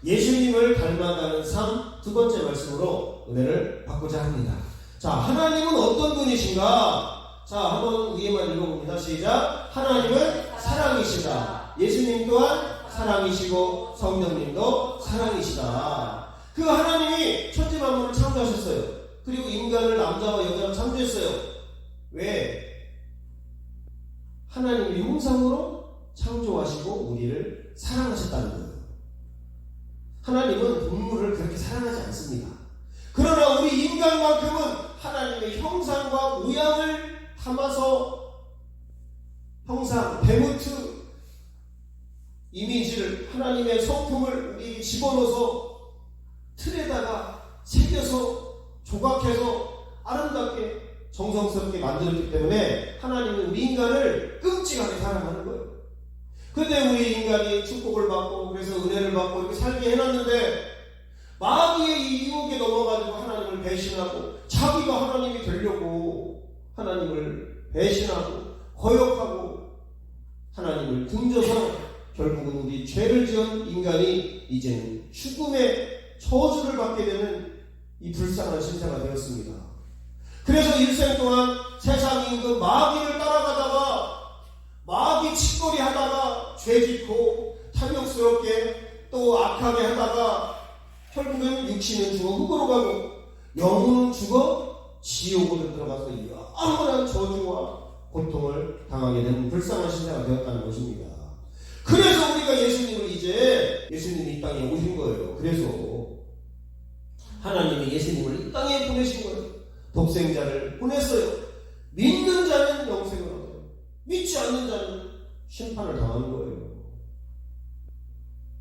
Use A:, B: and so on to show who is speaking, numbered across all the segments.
A: 예수님을 닮아가는 삶 두 번째 말씀으로 은혜를 받고자 합니다. 자, 하나님은 어떤 분이신가? 자, 한번 위에만 읽어봅니다. 시작. 하나님은 사랑이시다. 예수님 또한 사랑이시고 성령님도 사랑이시다. 그 하나님이 천지 만물을 창조하셨어요. 그리고 인간을 남자와 여자로 창조했어요. 왜? 하나님의 형상으로 창조하시고 우리를 사랑하셨다는 거예요. 하나님은 동물을 그렇게 사랑하지 않습니다. 그러나 우리 인간만큼은 하나님의 형상과 모양을 담아서 형상, 베무트 이미지를 하나님의 성품을 우리에게 집어넣어서 틀에다가 새겨서 조각해서 아름답게 정성스럽게 만들었기 때문에 하나님은 우리 인간을 끔찍하게 사랑하는 거예요. 근데 우리 인간이 축복을 받고 그래서 은혜를 받고 이렇게 살게 해놨는데 마귀의 이 유혹에 넘어가지고 하나님을 배신하고 자기가 하나님이 되려고 하나님을 배신하고 거역하고 하나님을 등져서 결국은 우리 죄를 지은 인간이 이제는 죽음의 저주를 받게 되는 이 불쌍한 신세가 되었습니다. 그래서 일생 동안 세상 임금 마귀를 따라가다가 마귀 짓거리 하다가 죄짓고 탐욕스럽게 또 악하게 하다가 결국은 육신은 죽어 흙으로 가고 영혼은 죽어 지옥으로 들어가서 영원한 저주와 고통을 당하게 되는 불쌍한 신세가 되었다는 것입니다. 그래서 우리가 예수님을 이제 예수님이 이 땅에 오신 거예요. 그래서 하나님이 예수님을 이 땅에 보내신 거예요. 독생자를 보냈어요. 믿는 자는 영생을 얻어요. 믿지 않는 자는 심판을 당하는 거예요.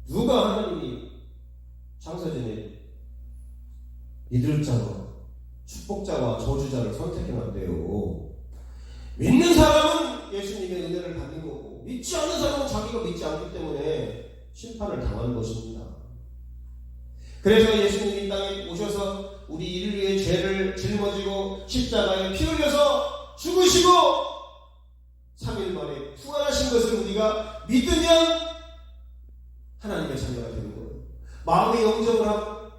A: 누가 하나님이 창세전에 믿을 자와 축복자와 저주자를 선택해놨대요. 믿는 사람은 예수님의 은혜를 받는 거고 믿지 않는 사람은 자기가 믿지 않기 때문에 심판을 당하는 것입니다. 그래서 예수님이 이 땅에 오셔서 우리 인류의 죄를 짊어지고 십자가에 피 흘려서 죽으시고 3일 만에 부활하신 것을 우리가 믿으면 하나님의 자녀가 되는 거예요. 마음의 영접을 하고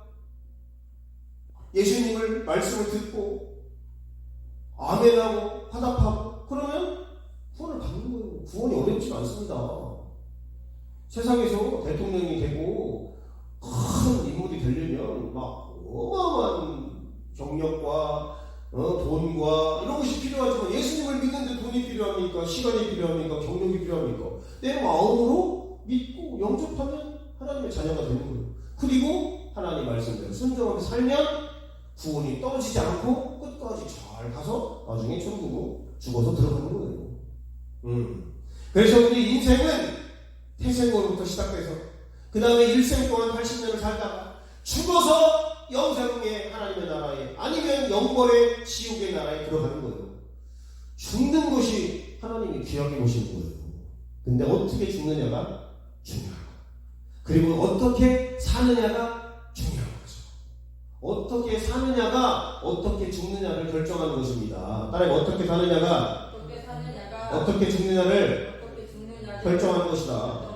A: 예수님을 말씀을 듣고 아멘하고 화답하고 그러면 구원을 받는 거예요. 구원이 어렵지 않습니다. 세상에서 대통령이 되고 큰 인물이 되려면 막 어마어마한 경력과 돈과 이런 것이 필요하지만 예수님을 믿는데 돈이 필요합니까? 시간이 필요합니까? 경력이 필요합니까? 내 마음으로 믿고 영접하면 하나님의 자녀가 되는 거예요. 그리고 하나님 말씀대로 순종하게 살면 구원이 떨어지지 않고 끝까지 잘 가서 나중에 천국으로 죽어서 들어가는 거예요. 그래서 우리 인생은 태생으로부터 시작해서 그 다음에 일생 동안 80년을 살다가 죽어서 영생의 하나님의 나라에 아니면 영벌의 지옥의 나라에 들어가는 거예요. 죽는 것이 하나님이 귀하게 보신 거예요. 근데 어떻게 죽느냐가 중요하고 그리고 어떻게 사느냐가 중요한 거죠. 어떻게 사느냐가 어떻게 죽느냐를 결정하는 것입니다. 따라해 어떻게 사느냐가 어떻게 죽느냐를 결정하는 것이다.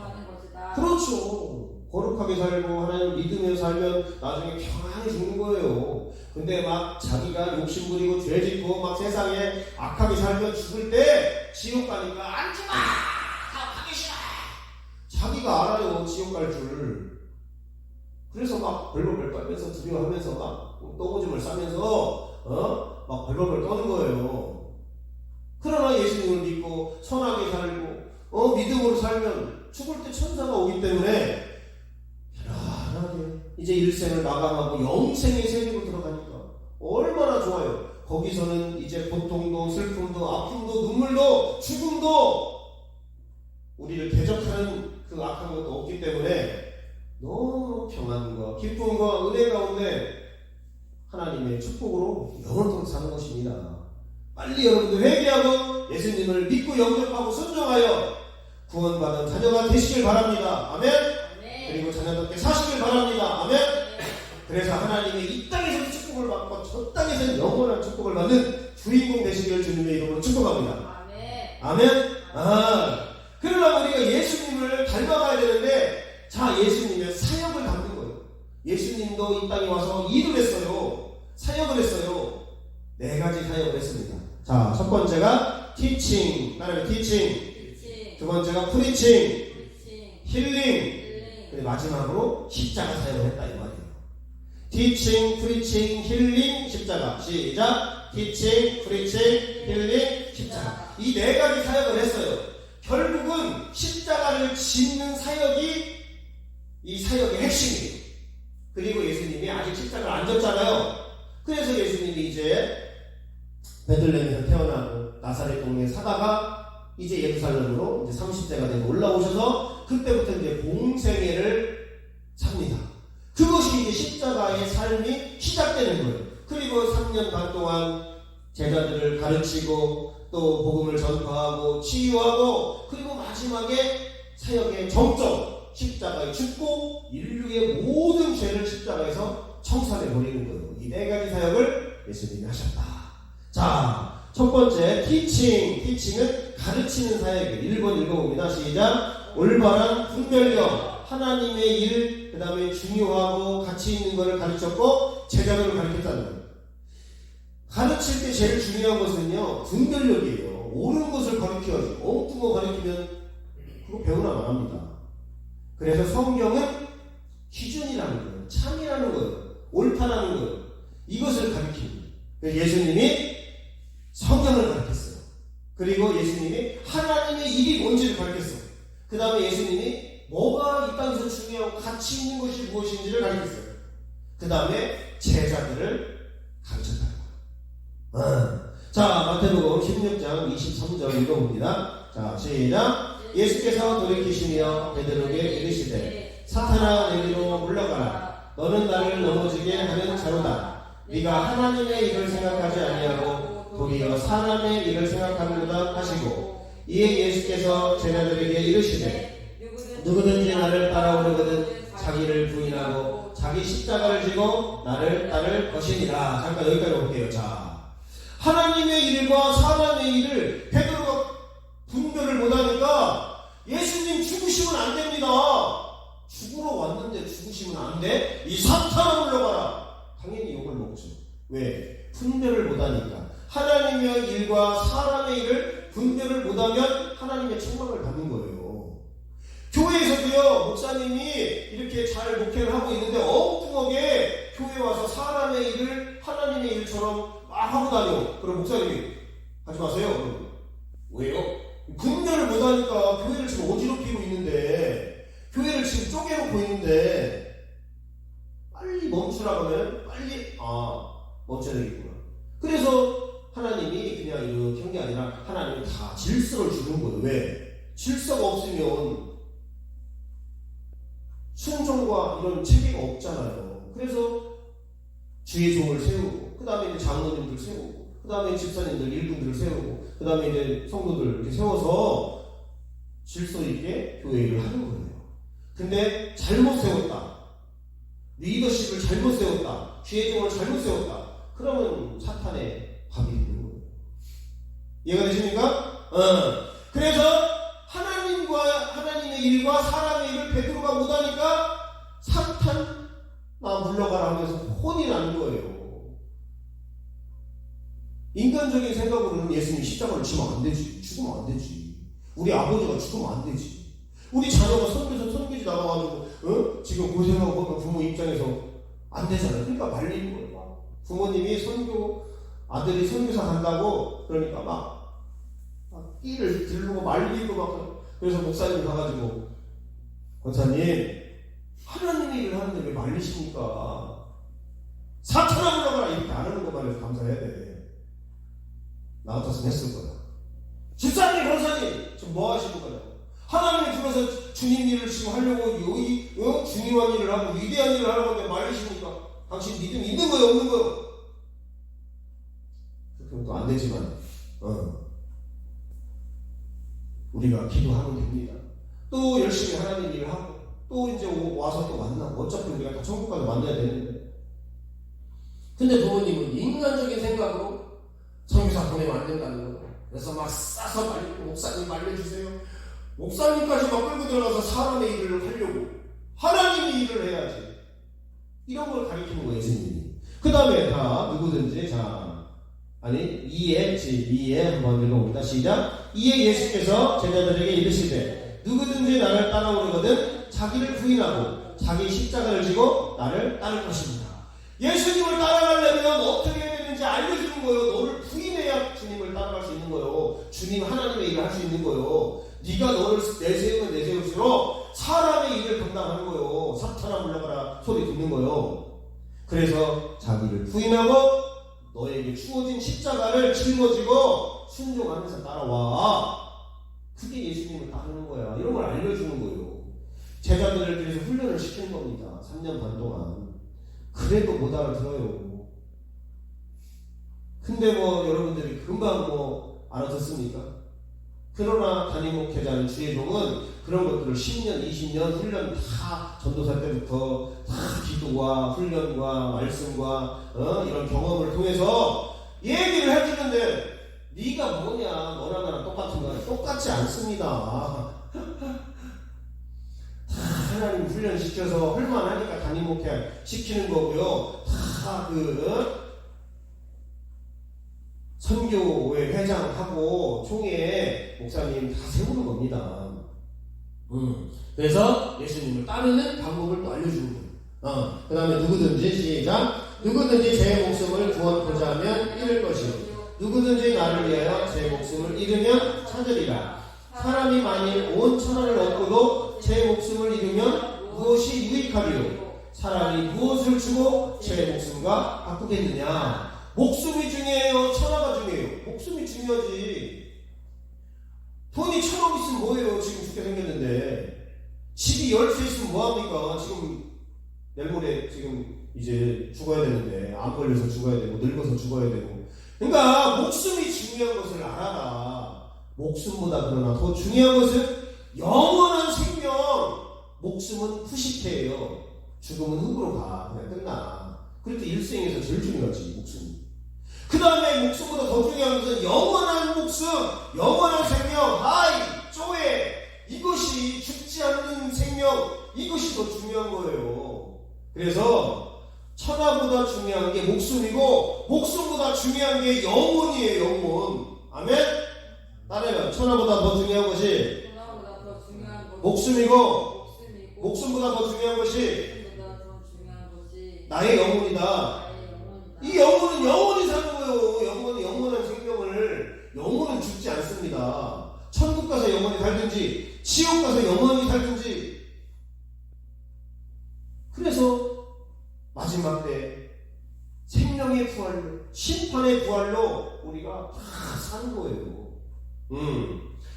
A: 그렇죠. 거룩하게 살고 하나님을 믿으며 살면 나중에 평안히 죽는 거예요. 근데 막 자기가 욕심부리고 죄짓고 막 세상에 악하게 살면 죽을 때 지옥 가니까 앉지마! 다 가기 싫어! 자기가 알아요. 지옥 갈 줄. 그래서 막 벌벌벌 떨면서 두려워하면서 막 똥오줌을 싸면서 막 벌벌벌 떠는 거예요. 그러나 예수님을 믿고 선하게 살고 믿음으로 살면 죽을 때 천사가 오기 때문에 편안하게 이제 일생을 마감하고 영생의 세계로 들어가니까 얼마나 좋아요. 거기서는 이제 고통도 슬픔도 아픔도 눈물도 죽음도 우리를 대적하는 그 악한 것도 없기 때문에 너무 평안과 기쁨과 은혜 가운데 하나님의 축복으로 영원토록 사는 것입니다. 빨리 여러분들 회개하고 예수님을 믿고 영접하고 순종하여 구원받은 자녀가 되시길 바랍니다. 아멘. 그리고 자녀답게 사시길 바랍니다. 아멘. 그래서 하나님이 이 땅에서 축복을 받고 저 땅에서 영원한 축복을 받는 주인공 되시길 주님의 이름으로 축복합니다. 아멘. 그러나 우리가 예수님을 닮아가야 되는데 자 예수님의 사역을 담는 거예요. 예수님도 이 땅에 와서 일을 했어요. 사역을 했어요. 4가지 사역을 했습니다. 자, 첫 번째가 teaching, 따라해 teaching. 두 번째가 preaching, 힐링. 그리고 마지막으로 십자가 사역을 했다 이 말이에요. teaching, preaching, 힐링, 십자가. 시작. teaching, preaching, 힐링, 십자가. 이 4가지 사역을 했어요. 결국은 십자가를 짓는 사역이 이 사역의 핵심이에요. 그리고 예수님이 아직 십자가를 안 졌잖아요. 그래서 예수님이 이제 베들레헴에서 태어나고 나사렛 동네에 사다가 이제 예루살렘으로 이제 30세가 되고 올라오셔서 그때부터 이제 공생애를 삽니다. 그것이 이제 십자가의 삶이 시작되는 거예요. 그리고 3년 반 동안 제자들을 가르치고 또 복음을 전파하고 치유하고 그리고 마지막에 사역의 정점 십자가에 죽고 인류의 모든 죄를 십자가에서 청산해 버리는 거예요. 이 4가지 사역을 예수님이 하셨다. 자, 첫 번째 teaching은 가르치는 사역이에요. 1번 읽어봅니다. 시작. 올바른 분별력, 하나님의 일, 그 다음에 중요하고 가치 있는 것을 가르쳤고 제자들을 가르쳤다는 거예요. 가르칠 때 제일 중요한 것은요 분별력이에요. 옳은 것을 가르쳐야지. 엉뚱한 거 가르치면 그거 배우나 말합니다. 그래서 성경은 기준이라는 거예요. 참이라는 거예요. 옳다라는 거예요. 이것을 가르칩니다. 예수님이 성경을 가르쳤어요. 그리고 예수님이 하나님의 일이 뭔지를 가르쳤어요. 그 다음에 예수님이 뭐가 이 땅에서 중요하고 가치 있는 것이 무엇인지를 가르쳤어요. 그 다음에 제자들을 가르쳤다는 거예요. 자, 마태복음 16장 23절 읽어봅니다. 자, 시작. 예수께서 돌이키시며 베드로에게 이르시되 사탄아 내게로 물러가라. 너는 나를 넘어지게 하는 자로다. 네가 하나님의 일을 생각하지 아니하고 도리어 사람의 일을 생각하는도다 하시고 이에 예수께서 제자들에게 이르시되 누구든지 나를 따라오려거든 자기를 부인하고 자기 십자가를 지고 나를 따를 것이니라. 잠깐 여기까지 볼게요. 자, 하나님의 일과 사람의 일을 베드로가 분별을 못하니까 예수님 죽으시면 안 됩니다. 죽으러 왔는데 죽으시면 안 돼? 이 사탄아 물러가라. 당연히 욕을 먹죠. 왜? 분별을 못하니까. 하나님의 일과 사람의 일을 분별을 못하면 하나님의 책망을 받는 거예요. 교회에서도요 목사님이 이렇게 잘 목회를 하고 있는데 엉뚱하게 교회에 와서 사람의 일을 하나님의 일처럼 막 하고 다녀. 그럼 목사님이 하지 마세요. 왜요? 분별을 못하니까 교회를 지금 어지럽히고 있는데, 교회를 지금 쪼개놓고 있는데 빨리 멈추라고 하면 빨리 멈춰야 되겠구나. 그래서 하나님이 그냥 이렇게 한 게 아니라 하나님은 다 질서를 주는 거예요. 왜? 질서가 없으면 순종과 이런 체계가 없잖아요. 그래서 주의 종을 세우고, 그 다음에 이제 장로님들 세우고, 그 다음에 집사님들 일꾼들을 세우고, 그 다음에 이제 성도들 이렇게 세워서 질서 있게 교회를 하는 거예요. 근데 잘못 세웠다, 리더십을 잘못 세웠다, 주의 종을 잘못 세웠다, 그러면 사탄의 밥이 되는 거예요. 이해가 되십니까? 그래서 하나님의 일과 사람의 일을 베드로가 못하니까 사탄 물러가라 하면서 혼이 나는 거예요. 인간적인 생각으로는 예수님 십자가를 지면 안 되지, 죽으면 안 되지, 우리 아버지가 죽으면 안 되지, 우리 자녀가 선교지 나가가지고 지금 고생하고 보면 부모 입장에서 안 되잖아요. 그러니까 말리는 거예요. 부모님이 아들이 선교사 간다고 그러니까 막 끼를 들르고 말리고 막. 그래서 목사님 가가지고 권사님 하나님의 일을 하는데 왜 말리십니까? 사탄아 물러가라 이렇게 안 하는 것만 해서 감사해야 돼. 나 같았으면 했을 거야. 집사님 권사님 지금 뭐 하시는 거예요? 하나님이 불러서 주님 일을 지금 하려고 중요한 일을 하고 위대한 일을 하려고 하는데 말리십니까? 당신 믿음이 있는 거예요 없는 거예요? 그럼 또 안 되지만 우리가 기도하면 됩니다. 또 열심히 하나님 일을 하고 또 이제 와서 또 만나고 어차피 우리가 다 천국 가서 만나야 되는데, 근데 부모님은 인간적인 생각으로 선교사 보내면 안 된다는 거예요. 그래서 막 싸서 말리고 목사님 말려주세요. 목사님까지 막 끌고 들어가서 사람의 일을 하려고, 하나님의 일을 해야지. 이런 걸 가르치는 거예요, 예수님이. 그 다음에 다 누구든지 이에 한번 읽어봅니다. 시작. 이에 예수께서 제자들에게 이르시되 누구든지 나를 따라오려거든 자기를 부인하고 자기 십자가를 지고 나를 따를 것입니다. 예수님을 따라가려면 어떻게 해야 되는지 알려주는 거예요. 너를 부인해야 주님을 따라갈 수 있는 거예요. 주님 하나님의 일을 할 수 있는 거예요. 네가 너를 내세우면 내세울수록 사람의 일을 감당하는 거예요. 사탄아 물러가라 소리 듣는 거예요. 그래서 자기를 부인하고 너에게 주어진 십자가를 짊어지고 순종하면서 따라와. 그게 예수님을 따르는 거야. 이런 걸 알려주는 거예요. 제자들을 그래서 훈련을 시키는 겁니다. 3년 반 동안. 그래도 못 알아들어요. 근데 여러분들이 금방 알아듣습니까? 그러나 담임 목회자는 주의 종은 그런 것들을 10년, 20년 훈련 다 전도사 때부터 다 기도와 훈련과 말씀과 이런 경험을 통해서 얘기를 해주는데 네가 뭐냐, 너랑 나랑 똑같은 거야. 똑같지 않습니다. 다 하나님 훈련시켜서 할만하니까 담임 목회 시키는 거고요. 다 선교회 회장하고 총회 목사님 다 세우는 겁니다. 그래서 예수님을 따르는 방법을 또 알려주는 거예요. 그 다음에 누구든지 시작. 누구든지 제 목숨을 구원하고자 하면 잃을 것이요 누구든지 나를 위하여 제 목숨을 잃으면 찾으리라. 사람이 만일 온 천하를 얻고도 제 목숨을 잃으면 무엇이 유익하리요? 사람이 무엇을 주고 제 목숨과 바꾸겠느냐? 목숨이 중요해요? 천하가 중요해요? 목숨이 중요하지. 돈이 1,000억 있으면 뭐예요? 지금 죽게 생겼는데. 집이 10채 있으면 뭐합니까? 지금 내일 모레 지금 이제 죽어야 되는데, 암 걸려서 죽어야 되고 늙어서 죽어야 되고. 그러니까 목숨이 중요한 것을 알아라. 목숨보다 그러나 더 중요한 것은 영원한 생명. 목숨은 푸시케예요. 죽으면 흙으로 가. 그냥 끝나. 그래도 일생에서 제일 중요하지, 목숨이. 그 다음에 목숨보다 더 중요한 것은 영원한 목숨, 영원한 생명, 쪼에. 이것이 죽지 않는 생명, 이것이 더 중요한 거예요. 그래서 천하보다 중요한 게 목숨이고 목숨보다 중요한 게 영혼이에요. 영혼. 아멘? 따라해요. 천하보다 더 중요한 것이 목숨이고 목숨보다 더 중요한 것이 나의 영혼이다. 이 영혼은 영원히 사는 거예요. 영혼은 영원한 생명을. 영혼은 죽지 않습니다. 천국 가서 영원히 살든지 지옥 가서 영원히 살든지. 그래서 마지막 때 생명의 부활로, 심판의 부활로 우리가 다 사는 거예요.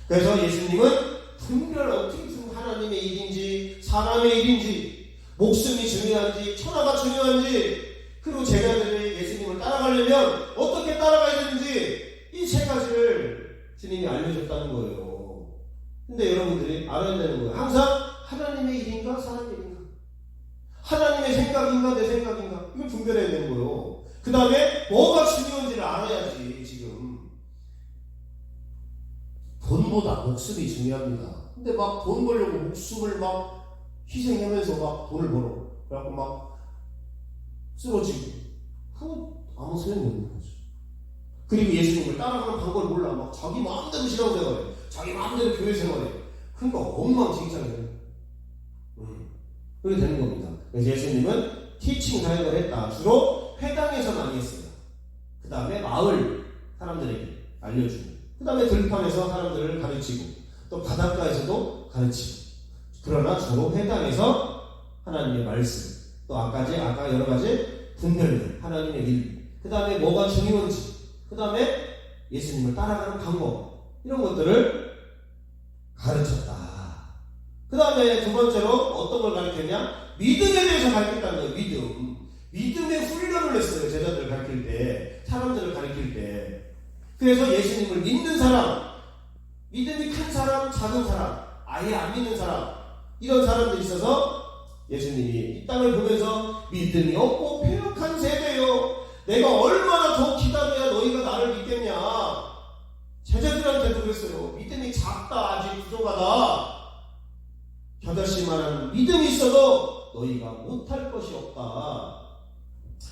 A: 그래서 예수님은 분별 어떻게 무슨 하나님의 일인지 사람의 일인지 목숨이 중요한지 천하가 중요한지 그리고 제자들이 예수님을 따라가려면 어떻게 따라가야 되는지 이 세 가지를 주님이 알려줬다는 거예요. 근데 여러분들이 알아야 되는 거예요. 항상 하나님의 일인가 사람의 일인가, 하나님의 생각인가 내 생각인가, 이걸 분별해야 되는 거예요. 그 다음에 뭐가 중요한지를 알아야지. 지금 돈보다 목숨이 중요합니다. 근데 막 돈 벌려고 목숨을 막 희생하면서 막 돈을 벌어. 그래갖고 막 쓰러지고. 그거 아무 소용이 없는 거죠. 그리고 예수님을 따라가는 방법을 몰라. 막 자기 마음대로 신앙생활해. 자기 마음대로 교회 생활해. 그러니까 엉망진창이에요. 그렇게 되는 겁니다. 그래서 예수님은 티칭 사역을 했다. 주로 회당에서 많이 했어요. 그 다음에 마을 사람들에게 알려주고, 그 다음에 들판에서 사람들을 가르치고, 또 바닷가에서도 가르치고. 그러나 주로 회당에서 하나님의 말씀, 또 아까 여러 가지 분별들, 하나님의 일, 그 다음에 뭐가 중요한지, 그 다음에 예수님을 따라가는 방법, 이런 것들을 가르쳤다. 그 다음에 두 번째로 어떤 걸 가르쳤냐? 믿음에 대해서 가르쳤다는 거예요. 믿음의 훈련을 했어요. 제자들을 가르칠 때, 사람들을 가르칠 때. 그래서 예수님을 믿는 사람, 믿음이 큰 사람, 작은 사람, 아예 안 믿는 사람, 이런 사람들이 있어서 예수님이 이 땅을 보면서 믿음이 없고 패역한 세대요. 내가 얼마나 더 기다려야 너희가 나를 믿겠냐. 제자들한테도 그랬어요. 믿음이 작다, 아직 부족하다. 겨자씨만한 믿음이 있어도 너희가 못할 것이 없다.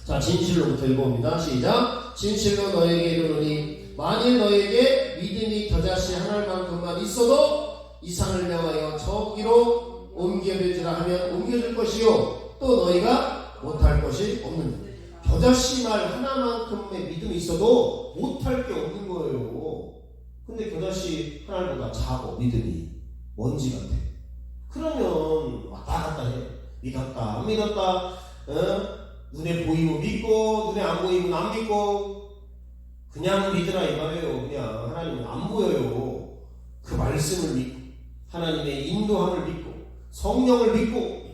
A: 자, 진실로부터 읽어봅니다. 시작. 진실로 너에게 이르노니 만일 너에게 믿음이 겨자씨 한 알만큼만 있어도 이 산을 명하여 저기로 옮겨질지라 하면 옮겨질 것이요 또 너희가 못할 것이 없느니라. 겨자씨 말 하나만큼의 믿음이 있어도 못할 게 없는 거예요. 근데 겨자씨 한 알보다 작어, 믿음이 먼지 같아. 그러면 왔다 갔다 해. 믿었다 안 믿었다, 눈에 보이면 믿고 눈에 안 보이면 안 믿고 그냥 믿으라 이 말이에요. 그냥 하나님은 안 보여요. 그 말씀을 믿고 하나님의 인도함을 믿고 성령을 믿고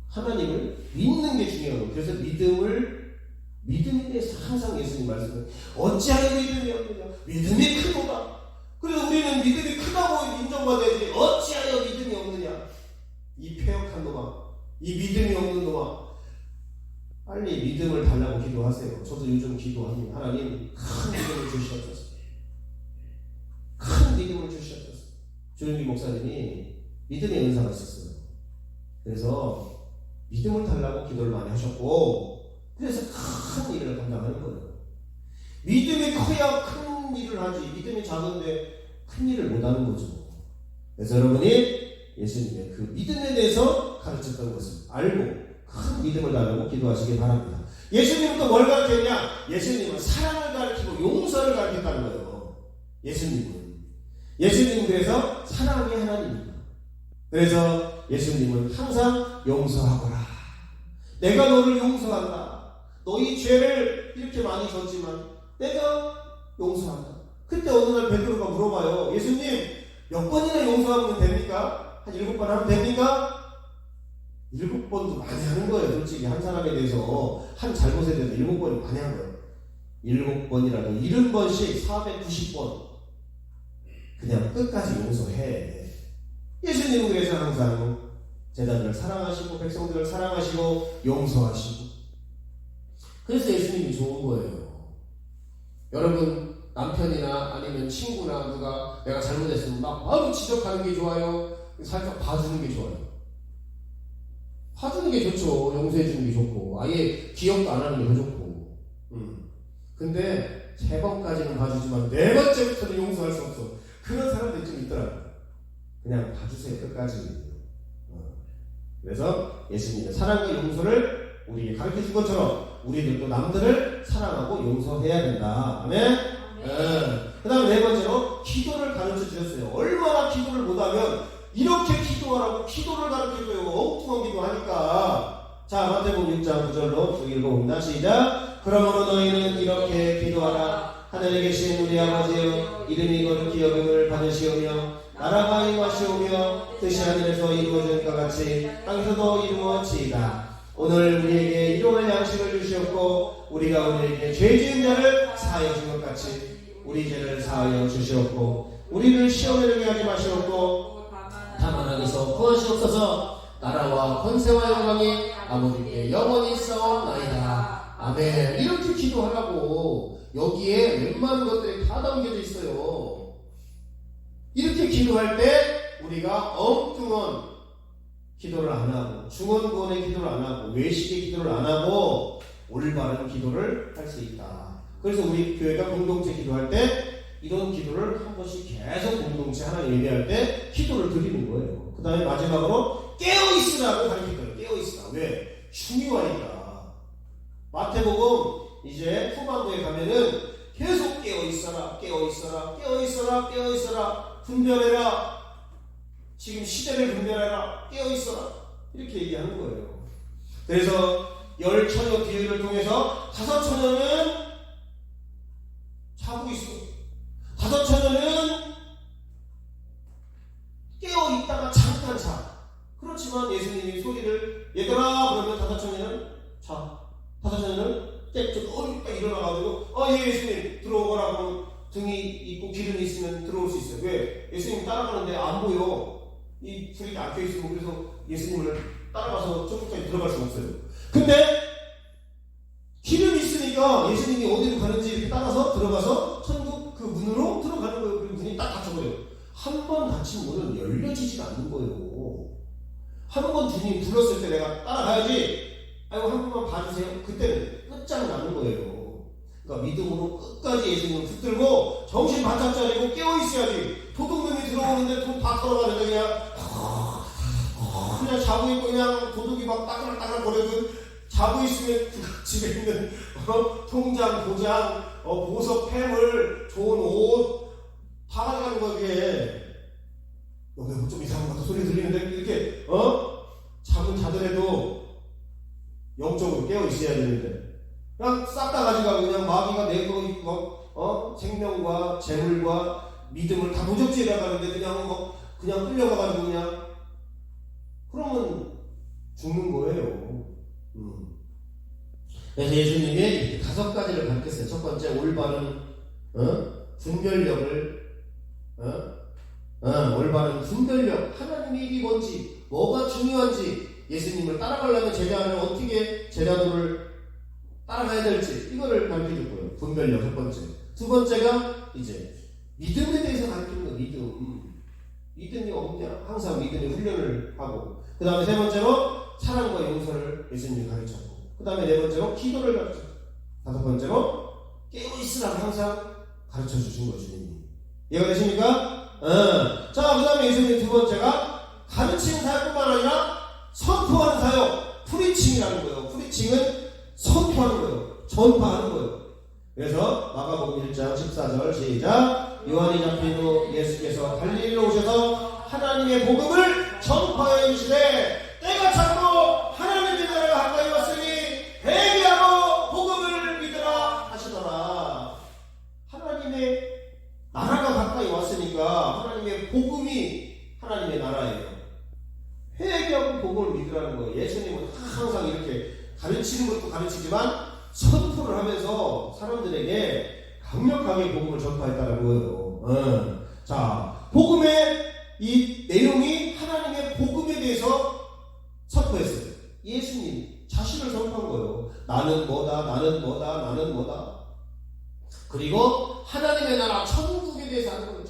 A: 하나님을 믿는 게 중요해요. 그래서 믿음에 대해서 항상 예수님 말씀을 어찌하여 믿음이 없느냐, 믿음이 크도다. 그래서 우리는 믿음이 크다고 인정받아야지 어찌하여 믿음이 없느냐, 이 폐역한 놈아, 이 믿음이 없는 놈아, 빨리 믿음을 달라고 기도하세요. 저도 요즘 기도합니다. 하나님 큰 믿음을 주시옵소서. 큰 믿음을 주시옵소서. 조영기 목사님이 믿음의 은사가 있었어요. 그래서 믿음을 달라고 기도를 많이 하셨고, 그래서 큰 일을 감당하는 거예요. 믿음이 커야 큰 일을 하지, 믿음이 작은데 큰 일을 못하는 거죠. 그래서 여러분이 예수님의 그 믿음에 대해서 가르쳤던 것을 알고 큰 믿음을 달라고 기도하시기 바랍니다. 예수님은 또 뭘 가르쳤냐? 예수님은 사랑을 가르치고 용서를 가르쳤다는 거예요. 예수님은 그래서 사랑의 하나님입니다. 그래서 예수님은 항상 용서하거라. 내가 너를 용서한다. 너희 죄를 이렇게 많이 졌지만 내가 용서한다. 그때 어느 날 베드로가 물어봐요. 예수님 몇 번이나 용서하면 됩니까? 한 7번 하면 됩니까? 7번도 많이 하는 거예요. 솔직히 한 사람에 대해서 한 잘못에 대해서 7번이 많이 한 거예요. 7번이라도 70번씩 490번 그냥 끝까지 용서해. 예수님은 그래서 항상 제자들을 사랑하시고 백성들을 사랑하시고 용서하시고, 그래서 예수님이 좋은 거예요. 여러분 남편이나 아니면 친구나 누가 내가 잘못했으면 막 바로 지적하는 게 좋아요? 살짝 봐주는 게 좋아요? 봐주는 게 좋죠. 용서해 주는 게 좋고 아예 기억도 안 하는 게 더 좋고. 근데 3번까지는 봐주지만 4번째부터는 용서할 수 없어. 그런 사람들이 좀 있더라고요. 그냥 봐주세요 끝까지. 그래서 예수님의 사랑과 용서를 우리에게 가르쳐준 것처럼 우리들도 남들을 사랑하고 용서해야 된다. 아멘? 그 다음에 4번째로 기도를 가르쳐 주셨어요. 얼마나 기도를 못하면 이렇게 기도하라고 기도를 가르쳐줘요. 엉뚱한 기도하니까. 자, 마태복음 6장 9절로 읽어봅니다. 시작. 그러므로 너희는 이렇게 기도하라. 하늘에 계신 우리 아버지여, 이름이 거룩히 여김을 받으시오며 나라가 임하시오며 뜻이 하늘에서 이루어진 것 같이 땅에서도 이루어지이다. 오늘 우리에게 일용할 양식을 주시옵고 우리가 우리에게 죄 지은 자를 사하여 준 것 같이 우리 죄를 사하여 주시옵고 우리를 시험에 들게 하지 마시옵고 다만 하기서 구하시옵소서. 나라와 권세와 영광이 아버지께 영원히 있사옵나이다. 아멘. 이렇게 기도하라고 여기에 웬만한 것들이 다 담겨져 있어요. 이렇게 기도할 때 우리가 엉뚱한 기도를 안 하고 중언부언의 기도를 안 하고 외식의 기도를 안 하고 올바른 기도를 할 수 있다. 그래서 우리 교회가 공동체 기도할 때 이런 기도를 한 번씩 계속 공동체 하나님 예배할 때 기도를 드리는 거예요. 그 다음에 마지막으로 깨어있으라고 가르쳐요. 깨어있으라. 왜? 중요하니까. 마태복음 이제 후반부에 가면은 계속 깨어있어라, 깨어있어라, 깨어있어라, 깨어있어라, 분별해라. 지금 시대를 분별해라, 깨어있어라. 이렇게 얘기하는 거예요. 그래서 10처녀 비유를 통해서 5처녀는 자고 있어. 5처녀는 깨어있다가 잠깐 자. 그렇지만 예수님이 소리를 얘들아 그러면 5처녀는 자. 5처녀는 딱 일어나가지고 예 예수님 들어오거라 그러면 등이 있고 기름이 있으면 들어올 수 있어요. 왜? 예수님 따라가는데 안 보여. 이 불이 막혀있으면 그래서 예수님을 따라가서 천국까지 들어갈 수 없어요. 근데 기름이 있으니까 예수님이 어디로 가는지 이렇게 따라서 들어가서 천국 그 문으로 들어가는 거예요. 그리고 문이 딱 닫혀버려요. 한 번 닫힌 문은 열려지지가 않는 거예요. 한 번 주님 불렀을 때 내가 따라가야지. 아이고 한 번만 봐주세요. 그때는 끝장나는 거예요. 그러니까 믿음으로 끝까지 예수님을 붙들고 정신 바짝 차리고 깨어있어야지. 도둑놈이 들어오는데 돈 다 털어가는데 그냥 자고 있고 그냥 도둑이 막 따글따글 거리고 자고 있으면 집에 있는 통장, 도장, 보석, 폐물, 좋은 옷 다 가져가는 거기에 여기 좀 이상한 것 같아 소리 들리는데 이렇게 잠은 자더라도 영적으로 깨어 있어야 되는데 그냥 싹 다 가져가고 그냥 마귀가 내 거 생명과 재물과 믿음을 다 무적지에 가는데 그냥 끌려가가지고 그냥 그러면 죽는 거예요. 그래서 예수님이 이렇게 5가지를 가르쳤어요. 첫 번째 올바른 분별력을 올바른 분별력, 하나님의 일이 뭔지, 뭐가 중요한지, 예수님을 따라가려면 제자는 어떻게 제자도를 따라가야 될지 이거를 가르쳐줬고요. 분별력 첫 번째. 두 번째가 이제 믿음에 대해서 가르치는 거예요. 믿음이 없냐? 항상 믿음의 훈련을 하고 그 다음에 세 번째로 사랑과 용서를 예수님이 가르쳤고 그 다음에 네 번째로 기도를 가르쳤고 다섯 번째로 깨어있으라고 항상 가르쳐 주신 거죠. 이해가 되십니까? 자, 그 다음에 예수님 두 번째가 가르치는 사역뿐만 아니라 선포하는 사역, 프리칭이라는 거예요. 프리칭은 선포하는 거예요. 전파하는 거예요. 그래서 마가복음 1장 14절 시작. 요한이 잡힌 후 예수께서 갈릴리로 오셔서 하나님의 복음을 전파해 주시되 때가 찼고 하나님의 나라가 가까이 왔으니 회개하고 복음을 믿으라 하시더라. 하나님의 나라가 가까이 왔으니까 하나님의 복음이 하나님의 나라예요. 회개하고 복음을 믿으라는 거예요. 예수님은 항상 이렇게 가르치는 것도 가르치지만 선포를 하면서 사람들에게 강력하게 복음을 전파했다는 거예요. 자, 복음의 이 내용이 하나님의 복음에 대해서 선포했어요. 예수님 자신을 선포한 거예요. 나는 뭐다, 나는 뭐다, 나는 뭐다. 그리고 하나님의 나라, 천국에 대해서 하는 거예요.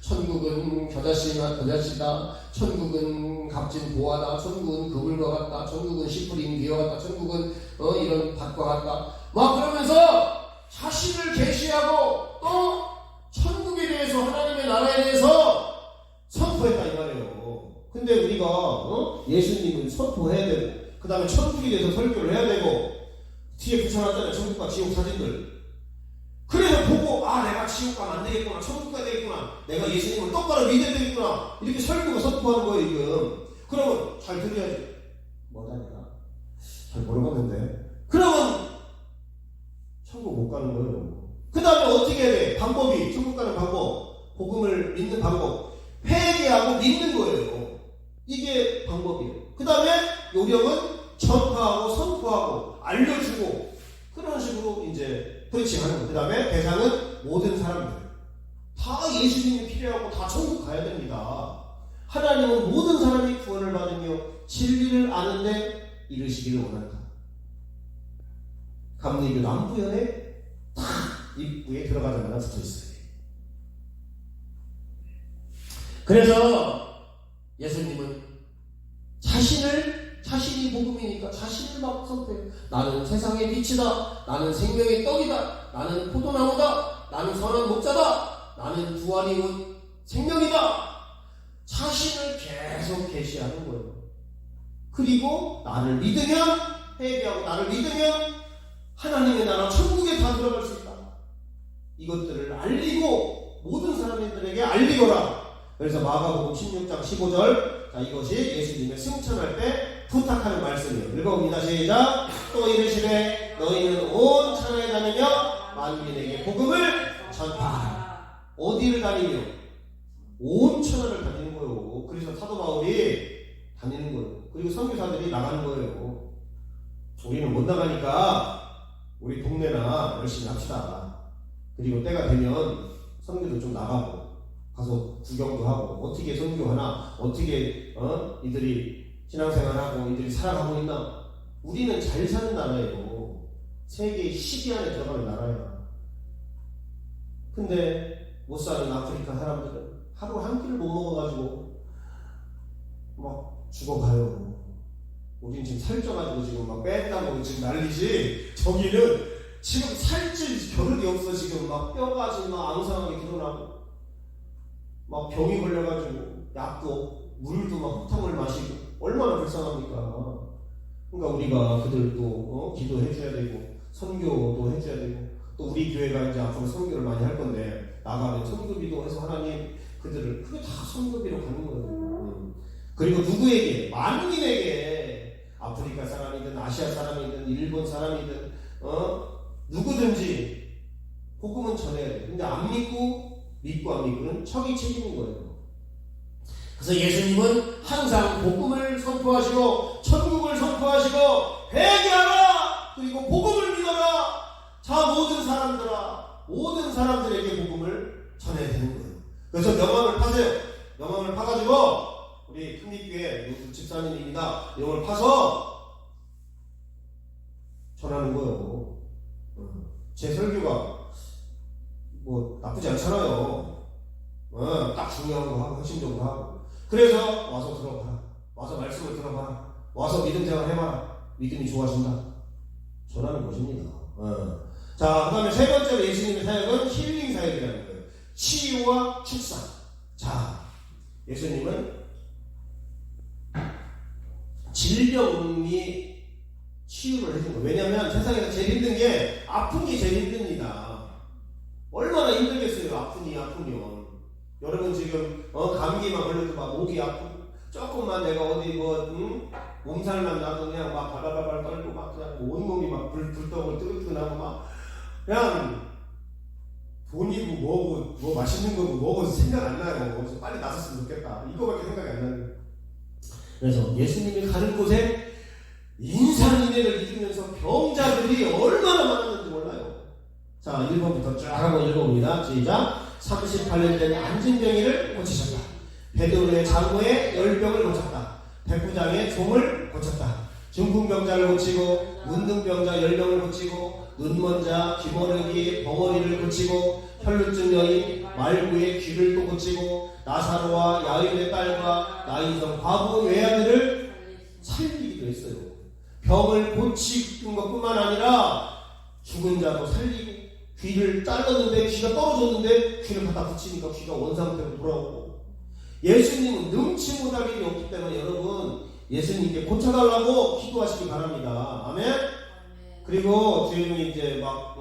A: 천국은 겨자씨다. 천국은 값진 보화다. 천국은 그물과 같다. 천국은 시프린 비와 같다. 천국은 이런 밭과 같다. 막 그러면서 자신을 계시하고 또 천국에 대해서 하나님의 나라에 대해서 선포했다 이 말이에요. 근데 우리가 예수님은 선포해야 되고 그 다음에 천국에 대해서 설교를 해야 되고 뒤에 붙여놨잖아요. 천국과 지옥 사진들. 그래서 보고 내가 지옥 가면 안 되겠구나, 천국 가야 되겠구나, 내가 예수님을 똑바로 믿어야 되겠구나 이렇게 설교가 선포하는 거예요. 지금 그러면 잘 들어야지. 뭐다 내가 잘 모르겠는데 그러면 천국 못 가는 거예요. 그 다음에 어떻게 해야 돼? 방법이 천국 가는 방법, 복음을 믿는 방법, 회개하고 믿는 거예요. 이게 방법이에요. 그 다음에 요령은 전파하고 선포하고 알려주고 그런 식으로 이제 프리칭하는 거. 그 다음에 대상은 모든 사람들. 다 예수님이 필요하고 다 천국 가야 됩니다. 하나님은 모든 사람이 구원을 받으며 진리를 아는데 이르시기를 원한다. 감리교 남부현에 딱 입구에 들어가자마자 붙어있어요. 그래서 예수님은 자신이 복음이니까 자신을 막 선포해요. 나는 세상의 빛이다. 나는 생명의 떡이다. 나는 포도나무다. 나는 선한 목자다. 나는 부활이 곧 생명이다. 자신을 계속 계시하는 거예요. 그리고 나를 믿으면 회개하고 나를 믿으면 하나님의 나라 천국에 다 들어갈 수 있다. 이것들을 알리고 모든 사람들에게 알리거라. 그래서 마가복음 16장 15절 이것이 예수님의 승천할 때 부탁하는 말씀이에요. 읽어봅니다. 시작. 또 이르시되 너희는 온 천하에 다니며 만민에게 복음을 전파하라. 어디를 다니며? 온 천하를 다니는 거예요. 그래서 사도 바울이 다니는 거예요. 그리고 선교사들이 나가는 거예요. 우리는 못 나가니까 우리 동네나 열심히 합시다. 그리고 때가 되면 선교도 좀 나가고 가서 구경도 하고 어떻게 선교하나, 어떻게 이들이 신앙생활하고 이들이 살아가고 있나. 우리는 잘 사는 나라예요. 세계 10위 안에 들어가는 나라야. 근데 못 사는 아프리카 사람들은 하루 한 끼를 못 먹어가지고 막 죽어가요. 우린 지금 살쪄가지고 지금 막 뺀다고 지금 난리지. 저기는 지금 살찔 겨를이 없어. 지금 막 뼈가 지금 막 앙상하게 드러나고 막 병이 걸려가지고 약도 물도 막 호탕을 마시고 얼마나 불쌍합니까. 그러니까 우리가 그들도 기도해줘야 되고 선교도 해줘야 되고 또 우리 교회가 이제 앞으로 선교를 많이 할 건데 나가면 선교비도 해서 하나님 그들을 그게 다 선교비로 가는 거예요. 그리고 누구에게 만민에게 아프리카 사람이든 아시아 사람이든 일본 사람이든 누구든지 복음은 전해야 돼. 근데 안 믿고 안 믿고는 척이 책임인 거예요. 그래서 예수님은 항상 복음을 선포하시고 천국을 선포하시고 회개하라 그리고 복음을 믿어라. 자 모든 사람들에게 복음을 전해야 되는 거예요. 그래서 명함을 파세요. 명함을 파가지고 우리 큰빛교회 집사님입니다. 명함을 파서 전하는 거예요. 제 설교가 뭐 나쁘지 않잖아요. 딱 중요한 거 하고 핵심적으로 하고 그래서 와서 들어봐라. 와서 말씀을 들어봐라. 와서 믿음 생활 해봐라. 믿음이 좋아진다. 전하는 것입니다. 자, 그 다음에 세 번째로 예수님의 사역은 힐링 사역이라는 거예요. 치유와 축사. 자, 예수님은 질병이 치유를 해준 거예요. 왜냐하면 세상에서 제일 힘든 게 아픈 게 제일 힘듭니다. 얼마나 힘들겠어요. 아프면. 여러분 지금 감기만 걸려도 막 목이 아프고 조금만 내가 어디 몸살만 나도 그냥 막 바라바라 떨고 막 그냥 온몸이 막 불떡을 뜨끈뜨끈하고 막 그냥 돈이고 뭐고 뭐 맛있는 거고 뭐고 생각 안 나요. 그래서 빨리 나섰으면 좋겠다. 이거밖에 생각이 안 나요. 그래서 예수님이 가는 곳에 인산인해를 잊으면서 병자들이 얼마나 많았는지 몰라요. 자, 1번부터 쫙 한번 읽어봅니다. 시작. 38년 된 안진병이를 고치셨다. 베드로의 장모의 열병을 고쳤다. 백부장의 종을 고쳤다. 중풍병자를 고치고 문둥병자 10명을 고치고 눈먼 자 귀머르기 벙어리를 고치고 혈루증 여인 말구의 귀를 또 고치고 나사로와 야일의 딸과 나인성 과부 외아들을 살리기도 했어요. 병을 고치는 것뿐만 아니라 죽은 자도 살리고 귀를 잘랐는데 귀가 떨어졌는데 귀를 갖다 붙이니까 귀가 원상태로 돌아오고 예수님은 능치 못할 일이 없기 때문에 여러분 예수님께 고쳐달라고 기도하시기 바랍니다. 아멘? 그리고 주님이 이제 막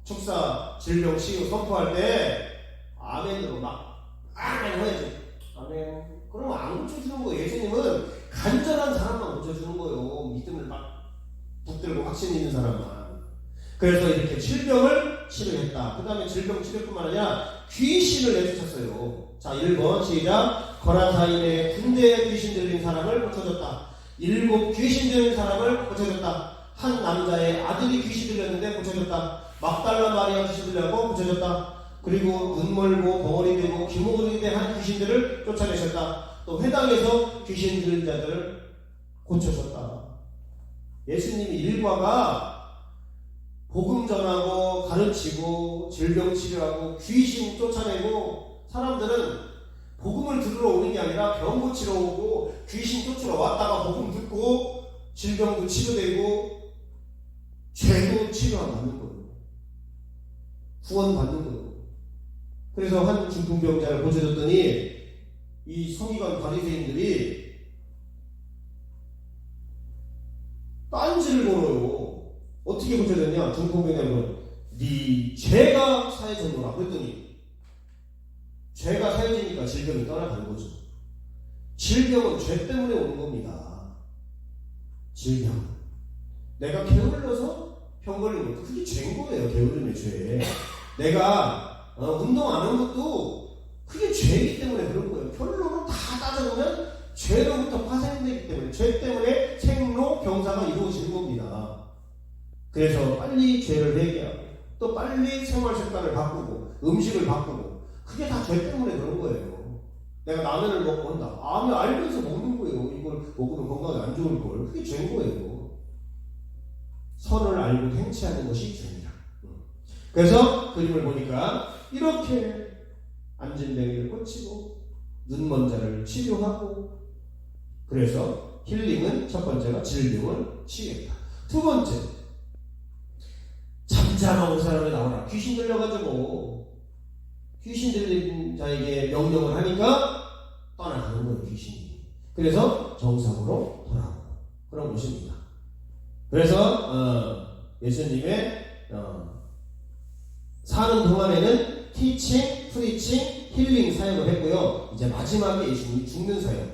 A: 축사 질병 치유 선포할 때 아멘으로 막 아멘 해야지. 아멘. 그러면 안 고쳐주는 거예요. 예수님은 간절한 사람만 고쳐주는 거예요. 믿음을 막 붙들고 확신 있는 사람만. 그래서 이렇게 질병을 치료했다. 그 다음에 질병 치료뿐만 아니라 귀신을 내쫓았어요. 자, 1번 시작. 거라사인의 군대에 귀신 들린 사람을 고쳐줬다. 7 귀신 들린 사람을 고쳐줬다. 한 남자의 아들이 귀신 들렸는데 고쳐줬다. 막달라 마리아 귀신 들려고 고쳐줬다. 그리고 눈 멀고 벙어리 되고 귀모르게 된 한 귀신들을 쫓아내셨다. 또 회당에서 귀신 들린 자들을 고쳐줬다. 예수님이 일과가 복음 전하고 가르치고 질병 치료하고 귀신 쫓아내고 사람들은 복음을 들으러 오는 게 아니라 병 고치러 오고 귀신 쫓으러 왔다가 복음 듣고 질병도 치료되고 죄도 치료 안 받는 거예요. 구원 받는 거예요. 그래서 한 중풍병자를 고쳐줬더니 이 서기관 바리새인들이 딴지를 걸어요. 어떻게 고쳐졌냐? 중풍병자는 네 죄가 사해졌노라 그랬더니 죄가 사해지니까 질병이 떠나가는 거죠. 질병은 죄 때문에 오는 겁니다. 질병. 내가 게을러서 병 걸린 것도 그게 죄인 거예요. 게으름의 죄. 내가 운동 안 한 것도 그게 죄이기 때문에 그런 거예요. 결론은 다 따져보면 죄로부터 파생되기 때문에 죄 때문에 생로 병사가 이루어지는 겁니다. 그래서 빨리 죄를 회개하고 또 빨리 생활 습관을 바꾸고 음식을 바꾸고 그게 다 죄 때문에 그런 거예요. 내가 라면을 먹고 한다. 알면서 먹는 거예요. 이걸 먹으면 건강에 안 좋을 걸. 그게 죄인 거예요. 선을 알고 행치하는 것이 죄입니다. 그래서 그림을 보니까 이렇게 안진뱅이를 고치고 눈먼 자를 치료하고 그래서 힐링은 첫 번째가 질병을 치유했다. 두 번째, 잠잠하고 사람이 나오라. 귀신 들려가지고 귀신 들린 자에게 명령을 하니까 떠나가는 거예요, 귀신이. 그래서 정상으로 돌아오고 그런 것입니다. 그래서 예수님의 사는 동안에는 티칭, 프리칭, 힐링 사역을 했고요. 이제 마지막에 예수님이 죽는 사역,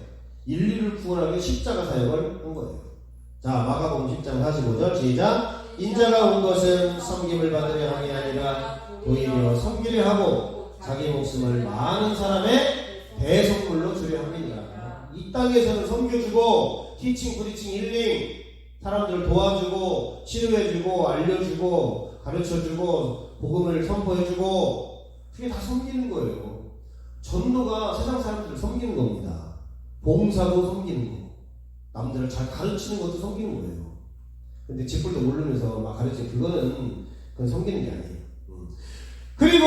A: 인류를 구원하기 위해 십자가 사역을 한 거예요. 자, 마가복음 10장 45절 시작. 인자가 온 것은 섬김을 받으려 함이 아니라 오히려 섬기려 하고 자기 목숨을 많은 사람의 대속물로 주려 함이니라. 이 땅에서는 섬겨주고 티칭, 프리칭, 힐링, 사람들을 도와주고 치료해주고 알려주고 가르쳐주고 복음을 선포해주고, 그게 다 섬기는 거예요. 전도가 세상 사람들을 섬기는 겁니다. 봉사도 섬기는 거, 남들을 잘 가르치는 것도 섬기는 거예요. 근데 쥐뿔도 모르면서 막 가르치는 그건 섬기는 게 아니에요. 그리고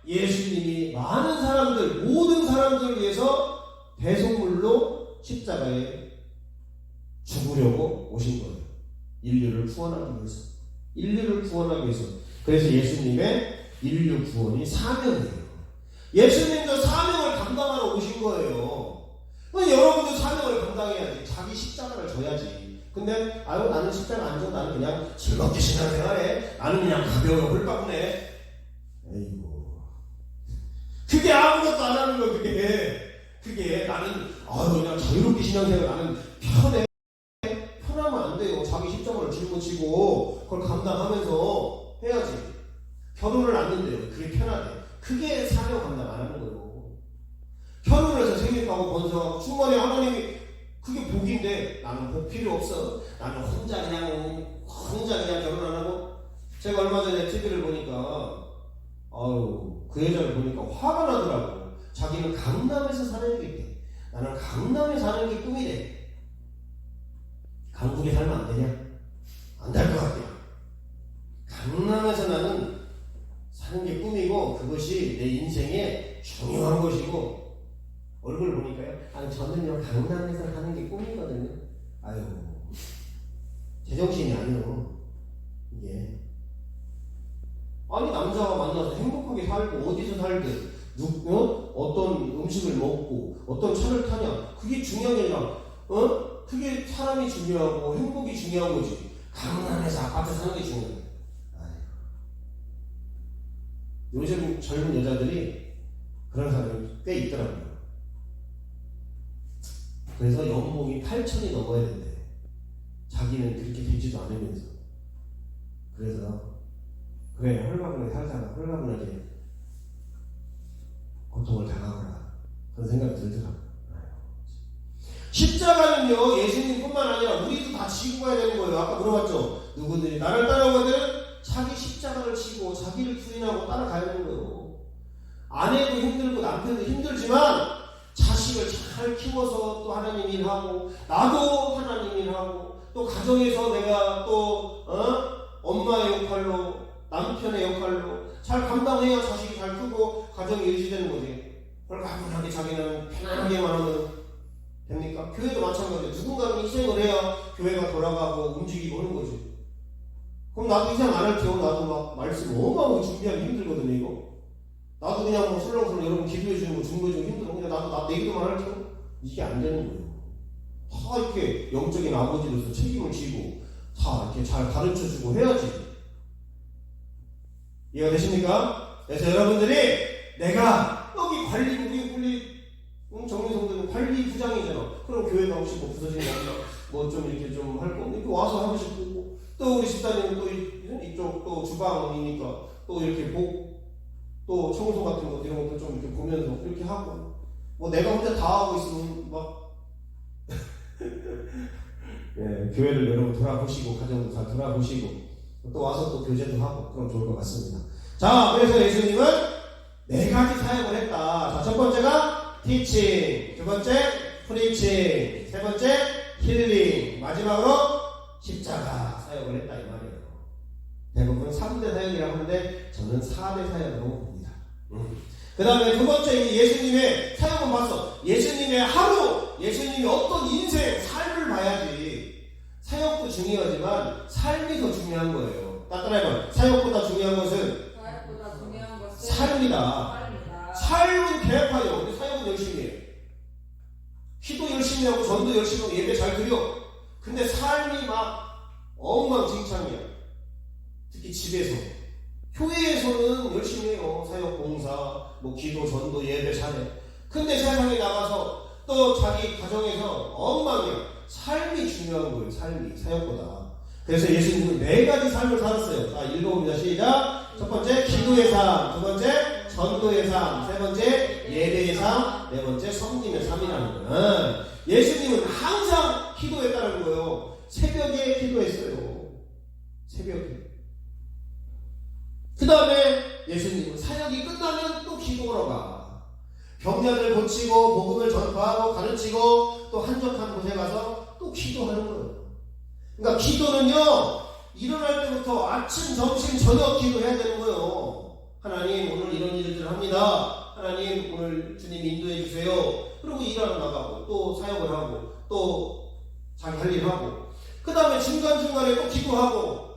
A: 예수님이 많은 사람들, 모든 사람들을 위해서 대속물로 십자가에 죽으려고 오신 거예요. 인류를 구원하기 위해서. 인류를 구원하기 위해서. 그래서 예수님의 인류 구원이 사명이에요. 예수님도 사명을 감당하러 오신 거예요. 여러분도 사명을 감당해야지. 자기 십자가를 져야지. 근데 나는 십자가 안 져. 나는 그냥 즐겁게 신앙생활해. 나는 그냥 가벼워 홀바꾸네. 에이구, 그게 아무것도 안 하는 거. 그게 나는 그냥 자유롭게 신앙생활, 나는 편해. 편하면 안 돼요. 자기 십자가를 짊어지고 그걸 감당하면서 해야지. 결혼을 안 한대요. 그게 편하대. 그게 사명 감당 안 하는 거예요. 결혼을 해서 생육하고 번성하고 충만히 하나님이, 그게 복인데 나는 복 필요 없어. 나는 혼자 그냥 결혼 안 하고. 제가 얼마 전에 TV를 보니까 그 여자를 보니까 화가 나더라고. 자기는 강남에서 사는 게 있대. 나는 강남에 사는 게 꿈이래. 강북에 살면 안 되냐? 안 될 것 같아요. 강남에서 나는 사는 게 꿈이고 그것이 내 인생에 중요한 것이고, 얼굴 보니까요. 저는요 강남에서 사는 게 꿈이거든요. 제정신이 아니요. 이게 남자가 만나서 행복하게 살고 어디서 살든 어떤 음식을 먹고 어떤 차를 타냐, 그게 중요한 게 아니라 그게 사람이 중요하고 행복이 중요한 거지. 강남에서 아파트 사는 게 중요해. 요즘 젊은 여자들이 그런 사람이 꽤 있더라고요. 그래서 연봉이 8천이 넘어야 된대. 자기는 그렇게 되지도 않으면서. 그래서 그래, 헐가분하게 살다가 헐가분하게 고통을 당하거나 그런 생각이 들더라고요. 십자가는요, 예수님뿐만 아니라 우리도 다 지고 가야 되는 거예요. 아까 물어봤죠. 누구들이 나를 따라오거든 자기 십자가를 지고 자기를 부인하고 따라가야 되는 거예요. 아내도 힘들고 남편도 힘들지만 자식을 잘 키워서 또 하나님 일하고, 나도 하나님 일하고, 또 가정에서 내가 또 엄마의 역할로, 남편의 역할로 잘 감당해야 자식이 잘 크고 가정이 유지되는 거지. 홀가분하게 자기는 편안하게만 하면 됩니까? 교회도 마찬가지예요. 누군가는 희생을 해야 교회가 돌아가고 움직이고 하는 거지. 그럼 나도 희생 안 할게요. 나도 막 말씀 어마어마하게 준비하기 힘들거든요, 이거. 나도 그냥 뭐 술렁술렁 여러분 기도해 주는 거 준비해 주는 거 힘들어. 그냥 나도 내 기도만 할게요. 이게 안 되는 거예요. 다 이렇게 영적인 아버지로서 책임을 지고 다 이렇게 잘 가르쳐 주고 해야지. 이해가 되십니까? 그래서 여러분들이, 내가 여기 관리부, 정리성도는 관리부장이잖아. 그럼 교회가 혹시 뭐 부서지는 뭐 좀 이렇게 좀 할 거, 이렇게 와서 하고 싶고, 또 우리 집사님은 또 이쪽 또 주방이니까 또 이렇게 또 청소 같은 거 이런 것도 좀 이렇게 보면서 이렇게 하고, 뭐 내가 혼자 다 하고 있으면 막 예, 교회를 여러분 돌아보시고 가정도 잘 돌아보시고 또 와서 또 교제도 하고 그럼 좋을 것 같습니다. 자, 그래서 예수님은 네 가지 사역을 했다. 자, 첫 번째가 티칭, 두 번째 프리칭, 세 번째 힐링, 마지막으로 십자가 사역을 했다 이 말이에요. 대부분 3대 사역이라고 하는데 저는 4대 사역으로 봅니다. 그 다음에 두 번째, 예수님의 사역은 봤어. 예수님의 하루, 예수님이 어떤 인생, 삶을 봐야지. 사역도 중요하지만 삶이 더 중요한 거예요. 따라해봐. 사역보다 중요한 것은 삶이다. 삶은 계획하여. 근데 사역은 열심히 해. 기도 열심히 하고 전도 열심히 하고 예배 잘 드려. 근데 삶이 막 엉망진창이야. 특히 집에서. 교회에서는 열심히 해요. 사역, 봉사, 뭐 기도, 전도, 예배 잘해. 근데 세상에 나가서 또 자기 가정에서 엉망이야. 삶이 중요한 거예요. 삶이 사역보다. 그래서 예수님은 4가지 삶을 살았어요. 자, 읽어봅니다. 시작. 첫 번째 기도의 삶, 두 번째 전도의 삶, 세 번째 예배의 삶, 네 번째 섬김의 삶이라는 거는 예수님은 항상 기도했다는 거예요. 새벽에 기도했어요. 새벽에. 그 다음에 예수님은 사역이 끝나면 또 기도하러 가. 병자들 고치고 복음을 전파하고 가르치고 또 한적한 곳에 가서 또 기도하는 거예요. 그러니까 기도는요, 일어날 때부터 아침, 점심, 저녁 기도해야 되는 거예요. 하나님 오늘 이런 일을 합니다. 하나님 오늘 주님 인도해 주세요. 그리고 일하러 나가고 또 사역을 하고 또 자기 할 일 하고 그 다음에 중간중간에 또 기도하고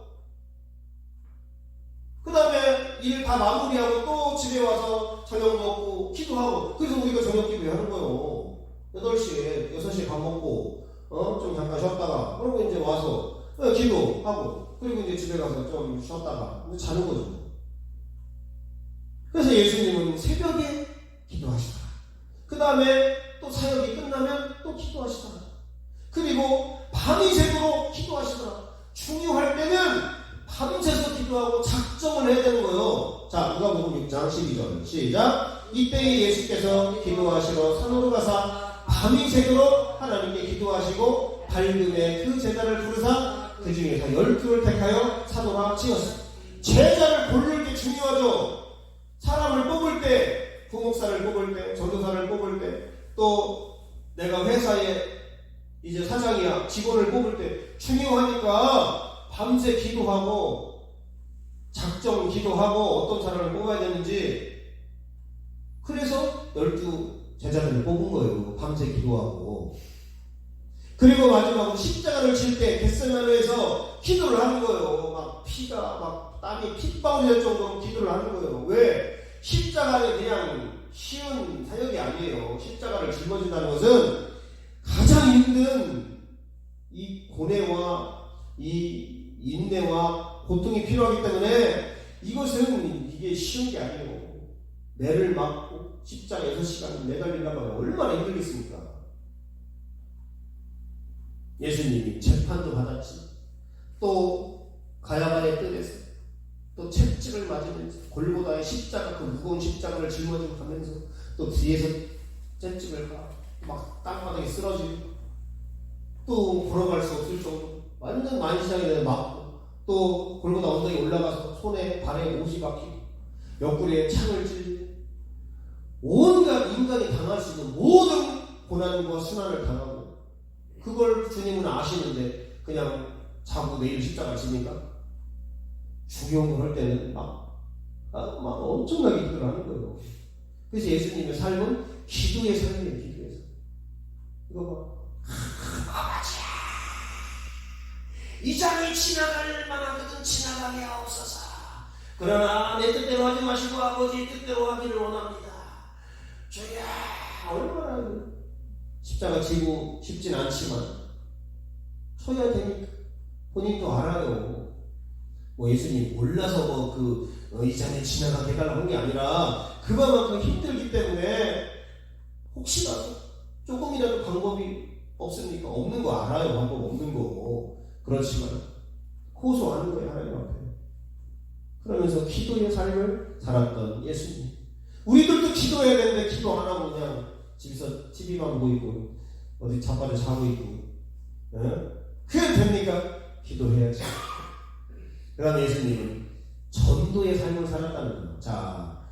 A: 그 다음에 일 다 마무리하고 또 집에 와서 저녁 먹고 기도하고. 그래서 우리가 저녁 기도하는 거예요. 8시에 6시에 밥 먹고 좀 잠깐 쉬었다가 그리고 이제 와서 기도하고 그리고 이제 집에 가서 좀 쉬었다가 이제 자는 거죠. 그래서 예수님은 새벽에 기도하시더라. 그 다음에 또 사역이 끝나면 또 기도하시더라. 그리고 밤이 새도록 기도하시더라. 중요할 때는 밤새서 기도하고 작정을 해야 되는 거예요. 자, 누가복음 6장 12절 시작. 이때에 예수께서 기도하시러 산으로 가사 밤이 새도록 하나님께 기도하시고 밝음에 그 제자를 부르사 그 중에서 12를 택하여 사도라 지었어요. 제자를 고를 게 중요하죠. 사람을 뽑을 때, 부목사를 뽑을 때, 전도사를 뽑을 때, 또 내가 회사에 이제 사장이야 직원을 뽑을 때 중요하니까 밤새 기도하고 작정 기도하고 어떤 사람을 뽑아야 되는지. 그래서 12 제자들을 뽑은 거예요. 밤새 기도하고. 그리고 마지막으로 십자가를 칠 때 겟세마네에서 기도를 하는 거예요. 막 피가 막 땀이 핏방울이 될 정도로 기도를 하는 거예요. 왜? 십자가는 그냥 쉬운 사역이 아니에요. 십자가를 짊어진다는 것은 가장 힘든 이 고뇌와 이 인내와 고통이 필요하기 때문에 이것은 이게 쉬운 게 아니에요. 매를 맞고 십자가 6시간 매달리려고 하면 얼마나 힘들겠습니까? 예수님이 재판도 받았지. 또 가야바의 뜰에서 또 채찍을 맞으면서 골고다의 십자가, 그 무거운 십자가를 짊어지고 가면서 또 뒤에서 채찍을 막 땅바닥에 쓰러지고 또 걸어갈 수 없을 정도 완전 만시장에 맞고 또 골고다 언덕에 올라가서 손에 발에 옷이 박히고 옆구리에 창을 찔리고 온갖 인간이 당할 수 있는 모든 고난과 순환을 당하고 그걸 주님은 아시는데 그냥 자고 내일 십자가 집니까? 중요한 걸 할 때는 막 엄청나게 기도를 하는 거예요. 그래서 예수님의 삶은 기도의 삶이에요. 기도의 삶. 이거 봐. 아버지야, 이 장이 지나갈 만하거든 지나가게 하옵소서. 그러나 내 뜻대로 하지 마시고 아버지의 뜻대로 하기를 원합니다. 주야, 얼마나 십자가 지고 싶진 않지만 쳐야 되니까 본인도 알아요. 뭐 예수님 몰라서 이 장에 지나가게 해달라고 한 게 아니라 그만큼 힘들기 때문에 혹시라도 조금이라도 방법이 없습니까? 없는 거 알아요. 방법 없는 거. 그렇지만 호소하는 거예요. 하나님 앞에. 그러면서 기도의 삶을 살았던 예수님. 우리들도 기도해야 되는데 기도 안 하고 그냥 집에서 TV만 보이고 어디 잠바를 자고 있고. 그게 됩니까? 기도해야지. 그 다음에 예수님은 전도의 삶을 살았다는 거예요. 자,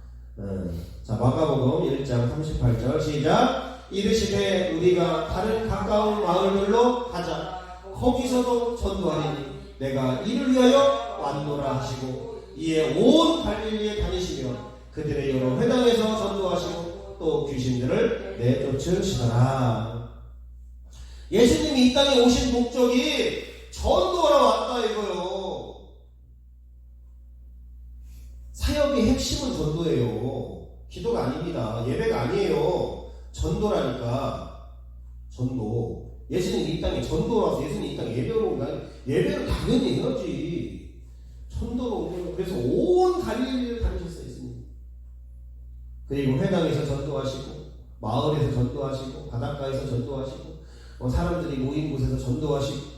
A: 마가복음 1장 38절 시작. 이르시되 우리가 다른 가까운 마을들로 가자. 거기서도 전도하리니 내가 이를 위하여 왔노라 하시고 이에 온 갈릴리에 다니시며 그들의 여러 회당에서 전도하시고 또 귀신들을 내쫓으시더라. 예수님이 이 땅에 오신 목적이 전도하러 왔다 이거요. 사역의 핵심은 전도예요. 기도가 아닙니다. 예배가 아니에요. 전도라니까. 전도. 예수님이 이 땅에 전도로 와서 예수님이 이 땅에 예배로 온 거 아니에요. 예배를 당연히 해야지. 전도로 온 거예요. 그래서 온 갈릴리를 다니셨어요. 예수님. 그리고 회당에서 전도하시고 마을에서 전도하시고 바닷가에서 전도하시고 사람들이 모인 곳에서 전도하시고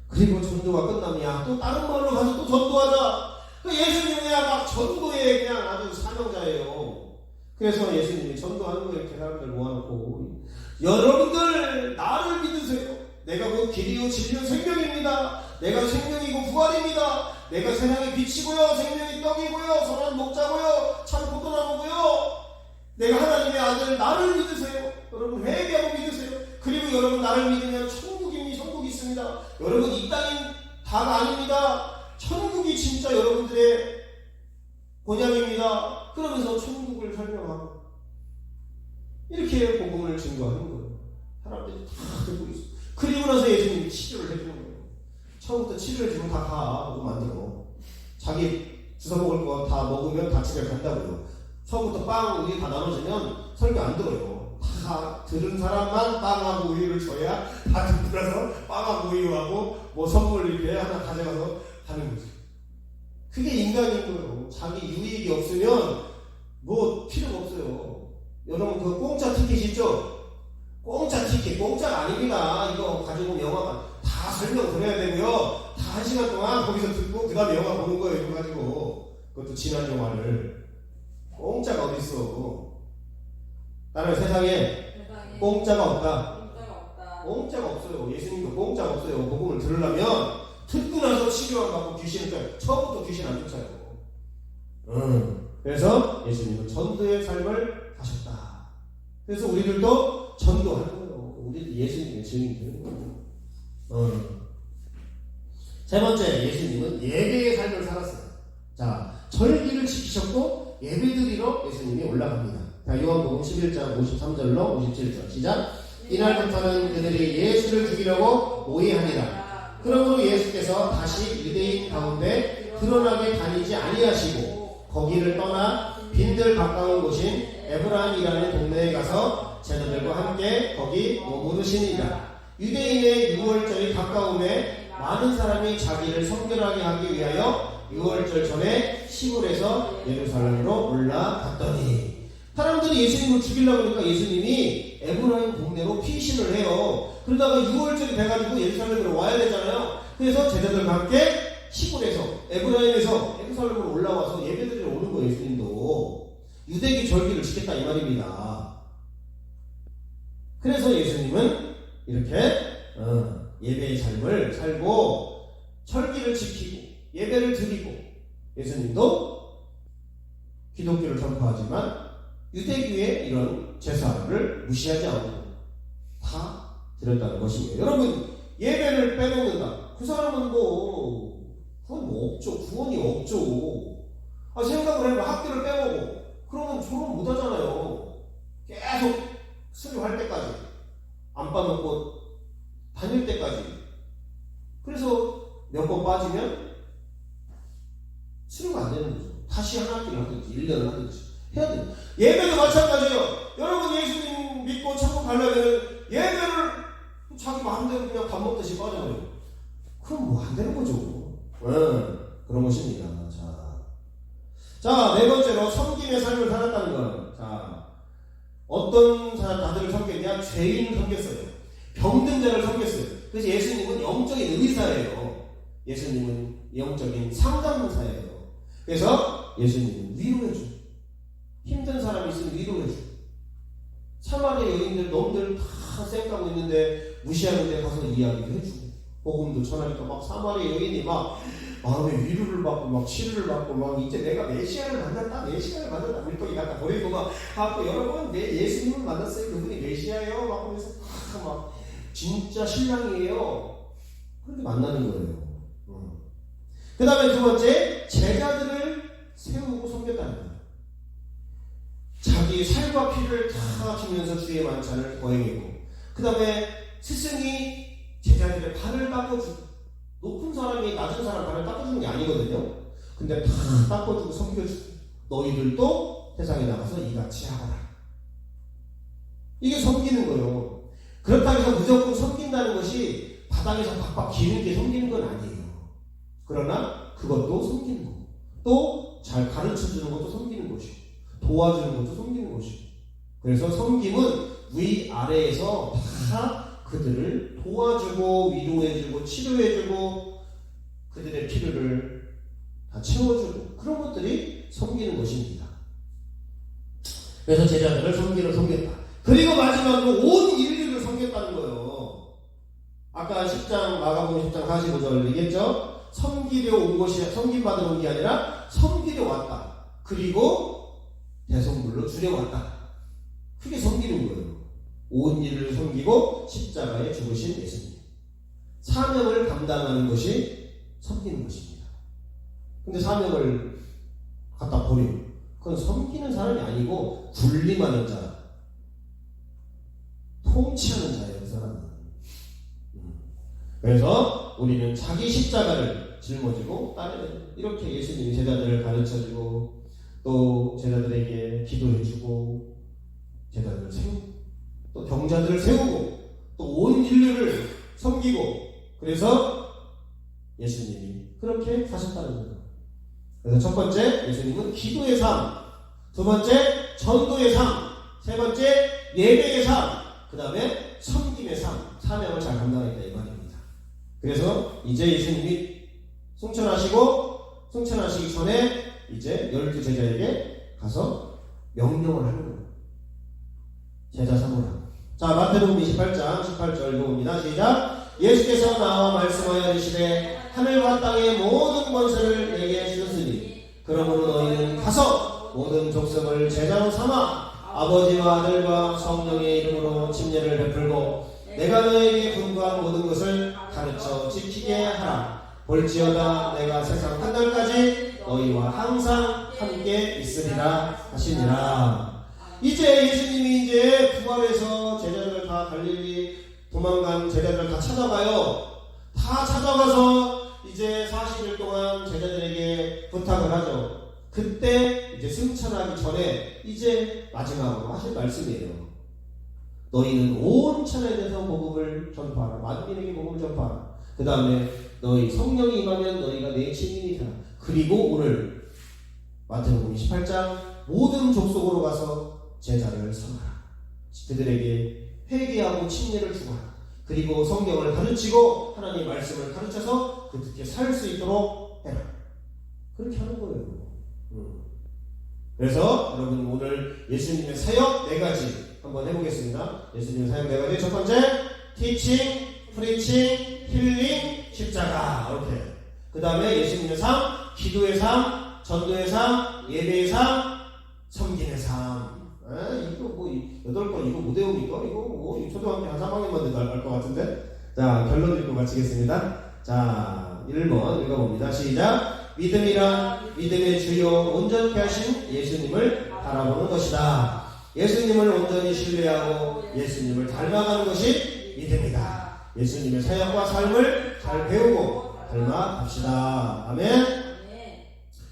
A: 그리고 전도가 끝나면 또 다른 마을로 가서 또 전도하자. 예수님이야 막 전도에 그냥 아주 사명자예요. 그래서 예수님이 전도하는 거에 이렇게 사람들 모아놓고 여러분들 나를 믿으세요. 내가 그 길이요 진리요 생명입니다. 내가 생명이고 부활입니다. 내가 세상의 빛이고요 생명의 떡이고요 선한 목자고요 참 포도나무고요. 내가 하나님의 아들 나를 믿으세요. 여러분 회개하고 믿으세요. 그리고 여러분 나를 믿으면 천국이 있습니다. 여러분 이 땅이 다가 아닙니다. 천국이 진짜 여러분들의 본향입니다. 그러면서 천국을 설명하고 이렇게 복음을 증거하는 거예요. 사람들이 다 듣고 있어요. 그리고 나서 예수님이 치료를 해주는 거예요. 처음부터 치료를 해주면 다 가. 먹으면 안 되고 자기 주워 먹을 거 다 먹으면 다 집에 간다고요. 처음부터 빵 우유 다 나눠주면 설교 안 들어요. 다 들은 사람만 빵하고 우유를 줘야 다 듣고 나서 빵하고 우유하고 뭐 선물 이렇게 하나 가져가서 하는 거죠. 그게 인간인 거예요. 자기 유익이 없으면 뭐 필요가 없어요. 여러분 그 공짜 티켓 있죠? 공짜 티켓 공짜가 아닙니다. 이거 가지고 영화만 다 설명 들어야 되고요. 다 1시간 동안 거기서 듣고 그 다음에 영화 보는 거예요. 이거 가지고 그것도 지난 영화를 공짜가 어딨어. 나는 세상에 공짜가 없다. 공짜가 없어요. 예수님도 공짜가 없어요. 복음을 들으려면 듣고 나서 치료를 받고 귀신을 쫓아요. 처음부터 귀신 안 쫓아요. 그래서 예수님은 전도의 삶을 하셨다. 그래서 우리들도 전도하는 거예요. 우리도 예수님의 증인이 되는 거예요. 세 번째, 예수님은 예배의 삶을 살았어요. 자, 절기를 지키셨고 예배드리러 예수님이 올라갑니다. 자, 요한복음 11장 53절로 57절 시작. 이날부터는 그들이 예수를 죽이려고 모의하니라. 그러므로 예수께서 다시 유대인 가운데 드러나게 다니지 아니하시고 거기를 떠나 빈들 가까운 곳인 에브라임이라는 동네에 가서 제자들과 함께 거기 머무르시니라. 유대인의 유월절이 가까움에 많은 사람이 자기를 성결하게 하기 위하여 유월절 전에 시골에서 예루살렘으로 올라갔더니 사람들이 예수님을 죽이려고 하니까 예수님이 에브라임 동네로 피신을 해요. 그러다가 유월절이 돼가지고 예루살렘으로 와야 되잖아요. 그래서 제자들과 함께 시골에서 에브라임에서 예루살렘으로 올라와서 예배드리러 오는 거예요. 예수님도 유대기 절기를 지켰다 이 말입니다. 그래서 예수님은 이렇게 예배의 삶을 살고 절기를 지키고 예배를 드리고 예수님도 기독교를 전파하지만 유대교의 이런 제사를 무시하지 않고 다 드렸다는 것입니다. 여러분 예배를 빼놓는다. 그 사람은 그건 없죠. 구원이 없죠. 생각을 해봐. 학교를 빼먹고 그러면 졸업 못하잖아요. 계속 수료할 때까지 안 빠먹고 다닐 때까지. 그래서 몇 번 빠지면 수료가 안 되는 거죠. 다시 한 학기를 하든지 1년을 하든지 해야 돼요. 예배도 마찬가지예요. 여러분 예수님 믿고 천국 가려면 예배를 자기 마음대로 그냥 밥 먹듯이 빠져버려요. 그럼 뭐 안 되는 거죠. 그런 것입니다. 자, 네 번째로 섬김의 삶을 살았다는 건, 자, 어떤 자들을 섬겼냐? 죄인을 섬겼어요. 병든 자를 섬겼어요. 그래서 예수님은 영적인 의사예요. 예수님은 영적인 상담사예요. 그래서 예수님은 위로해줘요. 힘든 사람이 있으면 위로해줘요. 사마리아 여인들 놈들 다 쌩까고 있는데 무시하는데 가서 이야기도 해주고 복음도 전하니까 막 사마리아 여인이 막 마음에 위로를 받고 막 치료를 받고 막 이제 내가 메시아를 만났다 물고기 갖다 보이고 막 하고 여러분 내 예수님을 만났어요. 그분이 메시아예요. 막 하면서 막 진짜 신랑이에요. 그렇게 만나는 거예요. 그 다음에 두 번째, 제자들을 세우고 섬겼다는 거예요. 자기 살과 피를 다 주면서 주의 만찬을 거행했고, 그 다음에 스승이 제자들의 발을 닦아주고, 높은 사람이 낮은 사람 발을 닦아주는 게 아니거든요. 근데 다 닦아주고 섬겨주고, 너희들도 세상에 나가서 이같이 하거라. 이게 섬기는 거예요. 그렇다고 해서 무조건 섬긴다는 것이 바닥에서 박박 기는 게 섬기는 건 아니에요. 그러나 그것도 섬기는 거고, 또 잘 가르쳐주는 것도 섬기는 것이고, 도와주는 것도 섬기는 것이고. 그래서 섬김은 위아래에서 다 그들을 도와주고 위로해주고 치료해주고 그들의 필요를 다 채워주고, 그런 것들이 섬기는 것입니다. 그래서 제자들을 섬겼다. 그리고 마지막으로 온 인류를 섬겼다는 거예요. 아까 10장 마가복음 10장 45절 얘기했죠. 섬기려 온 것이, 섬김받으러 온 게 아니라 섬기려 왔다. 그리고 대성물로 주려 왔다. 그게 섬기는 거예요. 온 인류를 섬기고 십자가에 죽으신 예수님. 사명을 감당하는 것이 섬기는 것입니다. 근데 사명을 갖다 버려. 그건 섬기는 사람이 아니고 군림하는 자, 통치하는 자예요, 그 사람은. 그래서 우리는 자기 십자가를 짊어지고 따르는, 이렇게 예수님이 제자들을 가르쳐주고, 또 제자들에게 기도해주고, 제자들을 세우고, 또 병자들을 세우고, 또 온 인류를 섬기고, 그래서 예수님이 그렇게 사셨다는 거예요. 그래서 첫 번째, 예수님은 기도의 삶, 두 번째, 전도의 삶, 세 번째, 예배의 삶, 그 다음에 섬김의 삶, 사명을 잘 감당했다 이 말입니다. 그래서 이제 예수님이 승천하시기 전에 이제 12 제자에게 가서 명령을 하는 거예요. 제자 삼으라. 자, 마태복음 28장 18절 읽어봅니다. 시작. 예수께서 나와 말씀하여 이르시되 하늘과 땅의 모든 권세를 내게 주셨으니 그러므로 너희는 가서 모든 족속을 제자로 삼아 아버지와 아들과 성령의 이름으로 침례를 베풀고 내가 너희에게 분부한 모든 것을 가르쳐 지키게 하라. 볼지어다 내가 세상 끝날까지 너희와 항상 함께 있으리라 하시니라. 이제 예수님이 이제 부활해서 제자들 다 갈릴리 도망간 제자들 다 찾아가요. 다 찾아가서 이제 40일 동안 제자들에게 부탁을 하죠. 그때 이제 승천하기 전에 이제 마지막으로 하실 말씀이에요. 너희는 온 천하에서 복음을 전파하라. 만민에게 복음을 전파하라. 그 다음에 너희 성령이 임하면 너희가 내 증인이 되라. 그리고 오늘 마태복음 28장 모든 족속으로 가서 제자를 삼아라. 그들에게 회개하고 침례를 주라. 그리고 성경을 가르치고 하나님의 말씀을 가르쳐서 그렇게 살 수 있도록 해라. 그렇게 하는 거예요. 그래서 여러분 오늘 예수님의 사역 4가지 한번 해보겠습니다. 예수님의 사역 4가지. 첫 번째, 티칭, 프리칭, 힐링, 십자가. 이렇게. 그 다음에 예수님의 삶, 기도의 삶, 전도의 삶, 예배의 삶, 섬김의 삶. 이거 뭐 8번 이거 못 외웁니까? 이거 뭐 초등학교 한 3학년만 돼도 알 것 같은데. 자, 결론 읽고 마치겠습니다. 자, 1번 읽어봅니다. 시작. 믿음이란 믿음의 주요 온전케 하신 예수님을 바라보는 것이다. 예수님을 온전히 신뢰하고 예수님을 닮아가는 것이 믿음이다. 예수님의 사역과 삶을 잘 배우고 닮아갑시다. 아멘.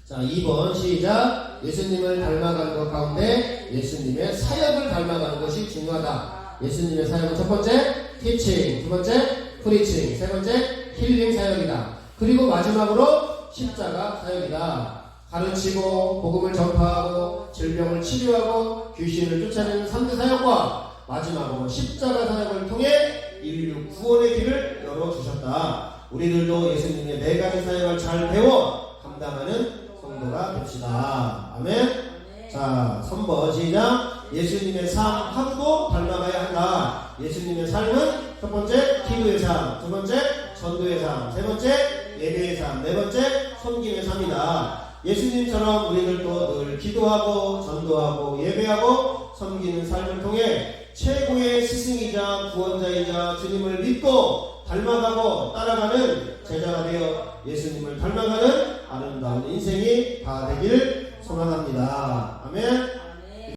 A: 자, 2번 시작. 예수님을 닮아가는 것 가운데 예수님의 사역을 닮아가는 것이 중요하다. 예수님의 사역은 첫 번째 티칭, 두 번째 프리칭, 세 번째 힐링 사역이다. 그리고 마지막으로 십자가 사역이다. 가르치고 복음을 전파하고 질병을 치료하고 귀신을 쫓아내는 3대 사역과 마지막으로 십자가 사역을 통해 인류 구원의 길을 열어주셨다. 우리들도 예수님의 4가지 사역을 잘 배워 감당하는 성도가 됩시다. 아멘. 자, 3번 시작. 예수님의 삶 하루도 닮아가야 한다. 예수님의 삶은 첫 번째 기도의 삶, 두 번째 전도의 삶, 세 번째 예배의 삶, 네 번째 섬김의 삶이다. 예수님처럼 우리들도 늘 기도하고 전도하고 예배하고 섬기는 삶을 통해 최고의 스승이자 구원자이자 주님을 믿고 닮아가고 따라가는 제자가 되어 예수님을 닮아가는 아름다운 인생이 다 되길 소망합니다. 아멘.